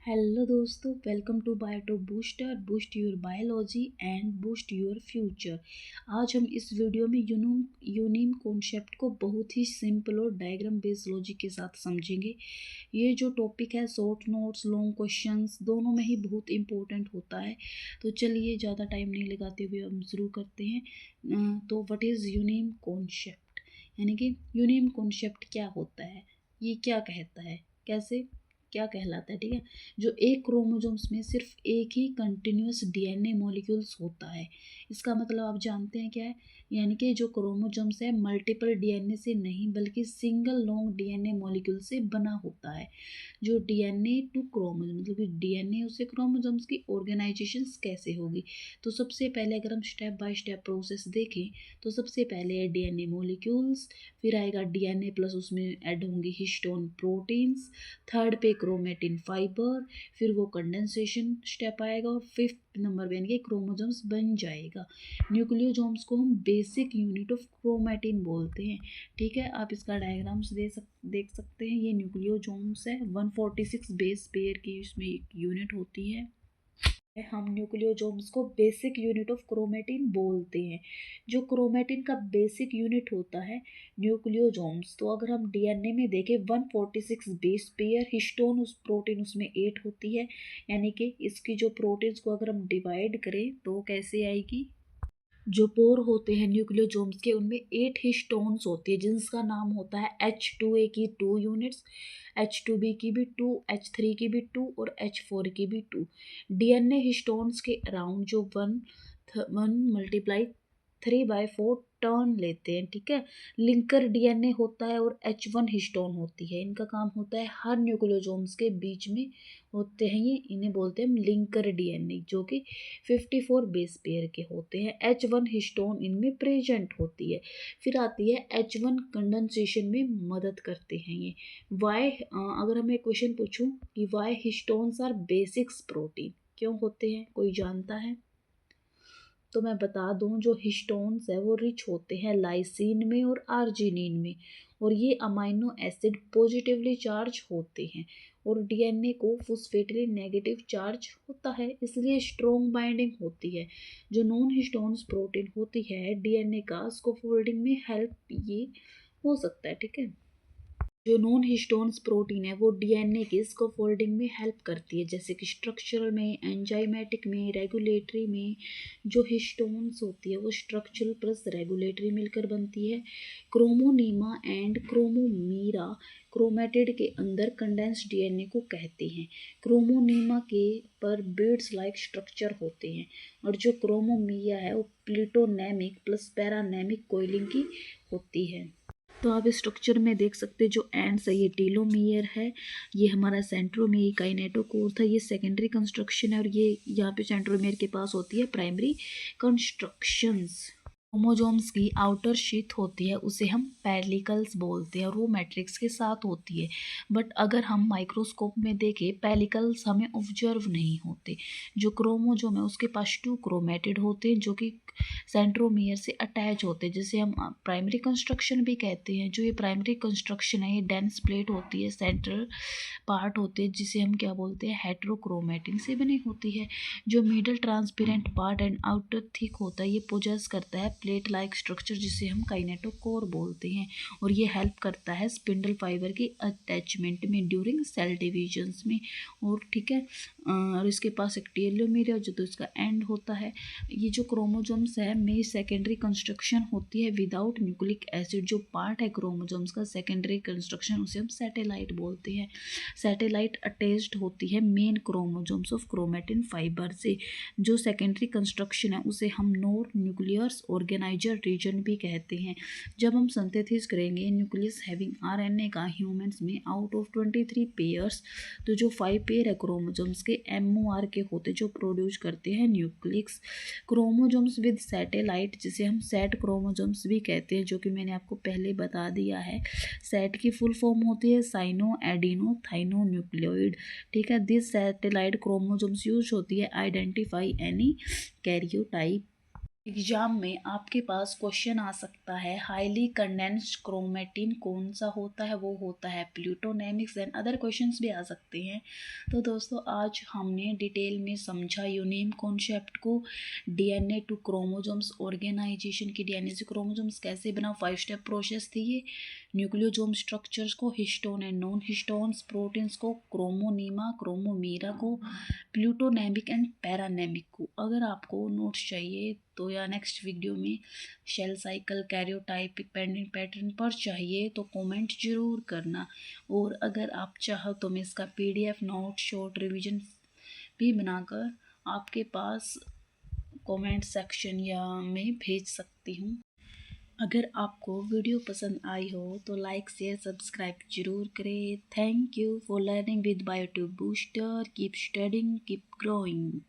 Hello दोस्तों, welcome to Biotube Booster. Boost your biology and boost your future. आज हम इस वीडियो में यूनिम कॉन्सेप्ट को बहुत ही सिंपल और डायग्राम बेस्ड लॉजिक के साथ समझेंगे। ये जो टॉपिक है शॉर्ट नोट्स लॉन्ग क्वेश्चंस दोनों में ही बहुत इंपॉर्टेंट होता है। तो चलिए ज़्यादा टाइम नहीं लगाते हुए हम शुरू करते हैं। तो व्हाट इज़ यूनिम कॉन्सेप्ट, यानी कि यूनिम कॉन्सेप्ट क्या होता है, ये क्या कहता है, कैसे क्या कहलाता है। ठीक है, जो एक क्रोमोसोम्स में सिर्फ एक ही कंटिन्यूस डीएनए मॉलिक्यूल्स होता है। इसका मतलब आप जानते हैं क्या है, यानी कि जो क्रोमोसोम्स है मल्टीपल डीएनए से नहीं बल्कि सिंगल लॉन्ग डीएनए मॉलिक्यूल से बना होता है। जो डीएनए टू क्रोमोसोम मतलब कि डीएनए उससे क्रोमोसोम्स की ऑर्गेनाइजेशन कैसे होगी। तो सबसे पहले अगर हम स्टेप बाय स्टेप प्रोसेस देखें तो सबसे पहले है डीएनए मॉलिक्यूल्स, फिर आएगा डीएनए प्लस उसमें ऐड होंगे हिस्टोन प्रोटीन्स, थर्ड पे क्रोमेटिन फाइबर, फिर वो कंडेंसेशन स्टेप आएगा और फिफ्थ नंबर पे यानी कि क्रोमोसोम्स बन जाएगा। न्यूक्लियोसोम्स को हम बेसिक यूनिट ऑफ क्रोमेटिन बोलते हैं। ठीक है, आप इसका डायग्राम्स देख सकते हैं। ये न्यूक्लियोसोम्स है, 146 बेस पेयर की इसमें एक यूनिट होती है। हम न्यूक्लियोसोम्स को बेसिक यूनिट ऑफ क्रोमेटिन बोलते हैं। जो क्रोमेटिन का बेसिक यूनिट होता है न्यूक्लियोसोम्स, तो अगर हम डीएनए में देखें 146 बेस पेयर, हिस्टोन उस प्रोटीन उसमें 8 होती है, यानी कि इसकी जो प्रोटीन्स को अगर हम डिवाइड करें तो कैसे आएगी। जो पोर होते हैं न्यूक्लियोसोम्स के उनमें 8 हिस्टोन्स होती है जिसका नाम होता है H2A की 2 यूनिट्स, H2B की भी 2, H3 की भी 2 और H4 की भी 2। डीएनए हिस्टोन्स के अराउंड जो 1 मल्टीप्लाई 3/4 टर्न लेते हैं। ठीक है, लिंकर डीएनए होता है और H1 हिस्टोन होती है। इनका काम होता है हर न्यूक्लियोसोम्स के बीच में होते हैं, ये इन्हें बोलते हैं लिंकर डीएनए, जो कि 54 बेस पेयर के होते हैं। H1 हिस्टोन इनमें प्रेजेंट होती है। फिर आती है H1 कंडेंसेशन में मदद करते हैं ये। वाई अगर हमें क्वेश्चन पूछूं कि why histones are basics protein, क्यों होते हैं, कोई जानता है? तो मैं बता दूं, जो हिस्टोन्स है वो रिच होते हैं लाइसिन में और आर्जिनिन में, और ये अमाइनो एसिड पॉजिटिवली चार्ज होते हैं और डीएनए को फॉस्फेटली नेगेटिव चार्ज होता है, इसलिए स्ट्रॉन्ग बाइंडिंग होती है। जो नॉन हिस्टोन्स प्रोटीन होती है डीएनए का स्कोफोल्डिंग में हेल्प ये हो सकता है। ठीक है, जो नॉन हिस्टोन्स प्रोटीन है वो डीएनए के स्कोफोल्डिंग में हेल्प करती है, जैसे कि स्ट्रक्चरल में, एंजाइमेटिक में, रेगुलेटरी में। जो हिस्टोन्स होती है वो स्ट्रक्चरल प्लस रेगुलेटरी मिलकर बनती है। क्रोमोनीमा एंड क्रोमोमीरा क्रोमेटिड के अंदर कंडेंस्ड डीएनए को कहते हैं। क्रोमोनीमा के पर बीड्स लाइक स्ट्रक्चर होते हैं और जो क्रोमोमिया है वो प्लूटोनेमिक प्लस पैरानेमिक कोइलिंग की होती है। तो आप इस स्ट्रक्चर में देख सकते हैं जो एंड्स है ये टीलोमियर है, ये हमारा सेंट्रोमियर काइनेटोकोर था, ये सेकेंडरी कंस्ट्रक्शन है, और ये यहाँ पे सेंट्रोमियर के पास होती है प्राइमरी कंस्ट्रक्शंस। क्रोमोसोम्स की आउटर शीथ होती है उसे हम पेलिकल्स बोलते हैं और वो मैट्रिक्स के साथ होती है। बट अगर हम माइक्रोस्कोप में देखें पेलिकल्स हमें ऑब्जर्व नहीं होते। जो क्रोमोसोम है उसके पास 2 क्रोमेटिड होते हैं जो कि सेंट्रोमियर से अटैच होते हैं, जिसे हम प्राइमरी कंस्ट्रक्शन भी कहते हैं। जो ये प्राइमरी कंस्ट्रक्शन है ये डेंस प्लेट होती है, सेंट्रल पार्ट होते हैं जिसे हम क्या बोलते हैं हेट्रोक्रोमेटिन से बनी होती है। जो middle transparent part and outer thick होता है ये पोजेस करता है प्लेट लाइक स्ट्रक्चर जिसे हम काइनेटोकोर बोलते हैं, और ये हेल्प करता है स्पिंडल फाइबर की अटैचमेंट में ड्यूरिंग सेल डिविजन्स में। और ठीक है, और इसके पास एक टेलोमेर है जो तो इसका एंड होता है। ये जो क्रोमोसोम्स है में सेकेंडरी कंस्ट्रक्शन होती है विदाउट न्यूक्लिक एसिड। जो पार्ट है क्रोमोसोम्स का सेकेंडरी कंस्ट्रक्शन उसे हम सैटेलाइट बोलते हैं। सैटेलाइट अटैच्ड होती है main chromosomes of chromatin fibre से। जो सेकेंडरी कंस्ट्रक्शन है उसे हम नॉन न्यूक्लियस ऑर्गेनाइजर रीजन भी कहते हैं। जब हम सिंथेसिस करेंगे न्यूक्लियस हैविंग आरएनए का ह्यूमंस में आउट ऑफ 23 पेयर्स, तो जो 5 पेयर है क्रोमोसोम्स के एमओआर के होते जो प्रोड्यूस करते हैं न्यूक्लियस। क्रोमोसोम्स विद सैटेलाइट जिसे हम सेट क्रोमोसोम्स भी कहते हैं, जो कि मैंने आपको पहले बता दिया है। सेट की फुल फॉर्म होती है साइनो एडिनो थाइनो न्यूक्लियोइड। ठीक है, दिस सैटेलाइट क्रोमोसोम्स यूज होती है आइडेंटिफाई एनी कैरियोटाइप। एग्जाम में आपके पास क्वेश्चन आ सकता है हाईली कंडेंस्ड क्रोमेटिन कौन सा होता है, वो होता है प्लूटोनेमिक्स एंड अदर क्वेश्चंस भी आ सकते हैं। तो दोस्तों आज हमने डिटेल में समझा यूनिम कॉन्सेप्ट को, डीएनए टू क्रोमोसोम्स ऑर्गेनाइजेशन की, डीएनए से क्रोमोसोम्स कैसे बना, 5 स्टेप प्रोसेस थी ये। न्यूक्लियोसोम स्ट्रक्चर्स को, histone and non histones proteins को, क्रोमोनीमा क्रोमोमीरा को, प्लूटोनेमिक एंड पैरानेमिक को। अगर आपको नोट्स चाहिए तो या नेक्स्ट वीडियो में शेल साइकिल कैरियोटाइपिक पेंडेंट पैटर्न पर चाहिए तो कमेंट जरूर करना। और अगर आप चाहो तो मैं इसका पीडीएफ नोट शॉर्ट रिवीजन भी बनाकर आपके पास कमेंट सेक्शन या में भेज सकती हूँ। अगर आपको वीडियो पसंद आई हो तो लाइक शेयर सब्सक्राइब जरूर करें। Thank you for learning with Biotube Booster. Keep studying, keep growing.